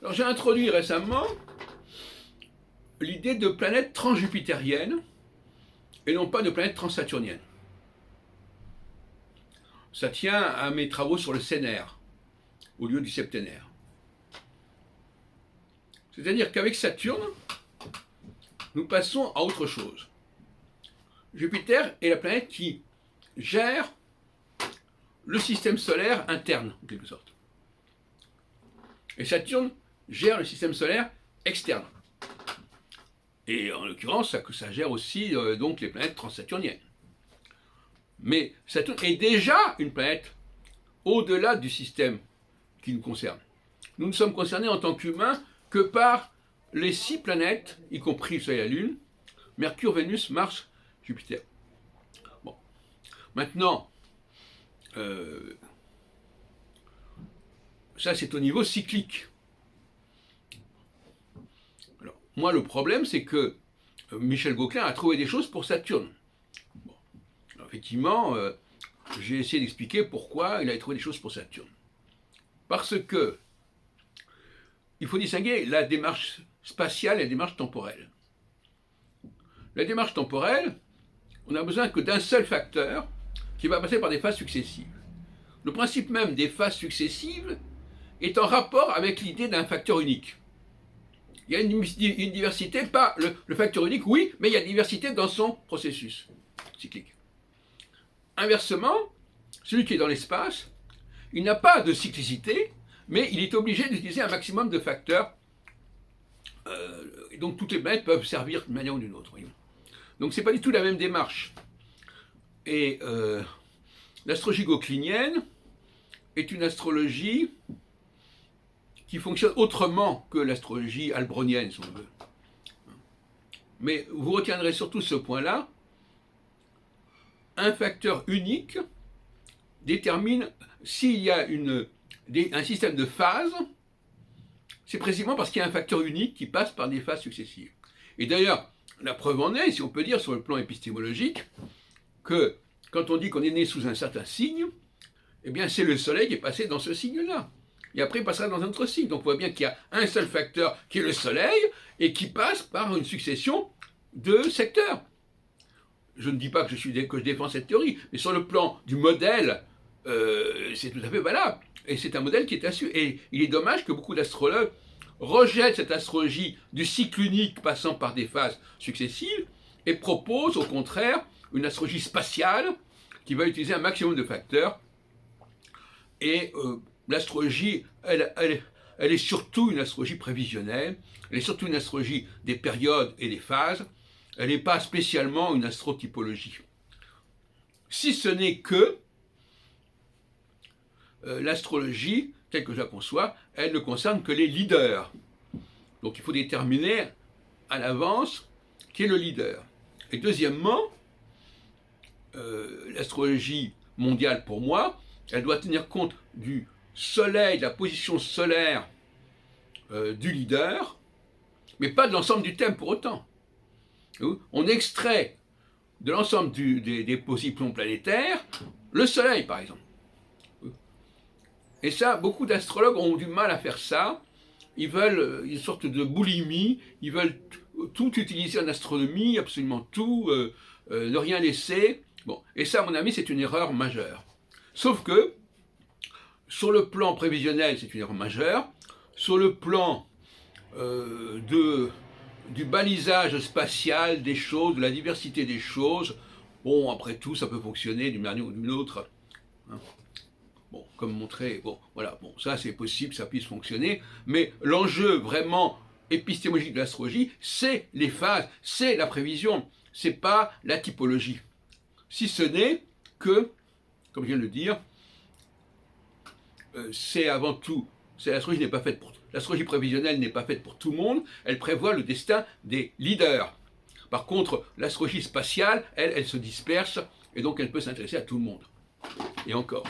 Alors j'ai introduit récemment l'idée de planète transjupitérienne et non pas de planète transsaturnienne. Ça tient à mes travaux sur le sénaire au lieu du septénaire. C'est-à-dire qu'avec Saturne, nous passons à autre chose. Jupiter est la planète qui gère le système solaire interne, en quelque sorte. Et Saturne gère le système solaire externe. Et en l'occurrence, ça gère aussi donc les planètes transsaturniennes. Mais Saturne est déjà une planète au-delà du système qui nous concerne. Nous ne sommes concernés en tant qu'humains que par les 6 planètes, y compris le Soleil et la Lune, Mercure, Vénus, Mars, Jupiter. Bon. Maintenant, ça c'est au niveau cyclique. Alors, moi le problème c'est que Michel Gauquelin a trouvé des choses pour Saturne. Bon. Alors, effectivement, j'ai essayé d'expliquer pourquoi il a trouvé des choses pour Saturne. Parce que il faut distinguer la démarche spatiale et la démarche temporelle. La démarche temporelle, on n'a besoin que d'un seul facteur qui va passer par des phases successives. Le principe même des phases successives est en rapport avec l'idée d'un facteur unique. Il y a une diversité, pas le facteur unique, oui, mais il y a une diversité dans son processus cyclique. Inversement, celui qui est dans l'espace, il n'a pas de cyclicité, mais il est obligé d'utiliser un maximum de facteurs. Donc toutes les planètes peuvent servir d'une manière ou d'une autre. Voyons. Donc c'est pas du tout la même démarche. Et l'astrologie gauquelinienne est une astrologie qui fonctionne autrement que l'astrologie albronienne, si on veut. Mais vous retiendrez surtout ce point-là. Un facteur unique détermine s'il y a un système de phases, c'est précisément parce qu'il y a un facteur unique qui passe par des phases successives. Et d'ailleurs, la preuve en est, si on peut dire sur le plan épistémologique, que quand on dit qu'on est né sous un certain signe, eh bien c'est le Soleil qui est passé dans ce signe-là. Et après, il passera dans un autre signe. Donc on voit bien qu'il y a un seul facteur qui est le Soleil et qui passe par une succession de secteurs. Je ne dis pas que je défends cette théorie, mais sur le plan du modèle, c'est tout à fait valable. Et c'est un modèle qui est assuré. Et il est dommage que beaucoup d'astrologues rejettent cette astrologie du cycle unique passant par des phases successives et proposent au contraire une astrologie spatiale qui va utiliser un maximum de facteurs. Et l'astrologie, elle est surtout une astrologie prévisionnelle, elle est surtout une astrologie des périodes et des phases, elle n'est pas spécialement une astrotypologie. Si ce n'est que l'astrologie, telle que je la conçois, elle ne concerne que les leaders. Donc il faut déterminer à l'avance qui est le leader. Et deuxièmement, l'astrologie mondiale pour moi, elle doit tenir compte du Soleil, de la position solaire du leader, mais pas de l'ensemble du thème pour autant. On extrait de l'ensemble des positions planétaires le Soleil, par exemple. Et ça, beaucoup d'astrologues ont du mal à faire ça. Ils veulent une sorte de boulimie, ils veulent tout utiliser en astronomie, absolument tout, ne rien laisser. Bon. Et ça, à mon avis, c'est une erreur majeure. Sauf que, sur le plan prévisionnel, c'est une erreur majeure. Sur le plan du balisage spatial des choses, de la diversité des choses, bon, après tout, ça peut fonctionner d'une manière ou d'une autre. Hein. Bon, comme montré, bon, voilà, bon, ça c'est possible, ça puisse fonctionner, mais l'enjeu vraiment épistémologique de l'astrologie, c'est les phases, c'est la prévision, c'est pas la typologie. Si ce n'est que, comme je viens de le dire, c'est avant tout, l'astrologie n'est pas faite pour tout. L'astrologie prévisionnelle n'est pas faite pour tout le monde, elle prévoit le destin des leaders. Par contre, l'astrologie spatiale, elle se disperse, et donc elle peut s'intéresser à tout le monde. Et encore.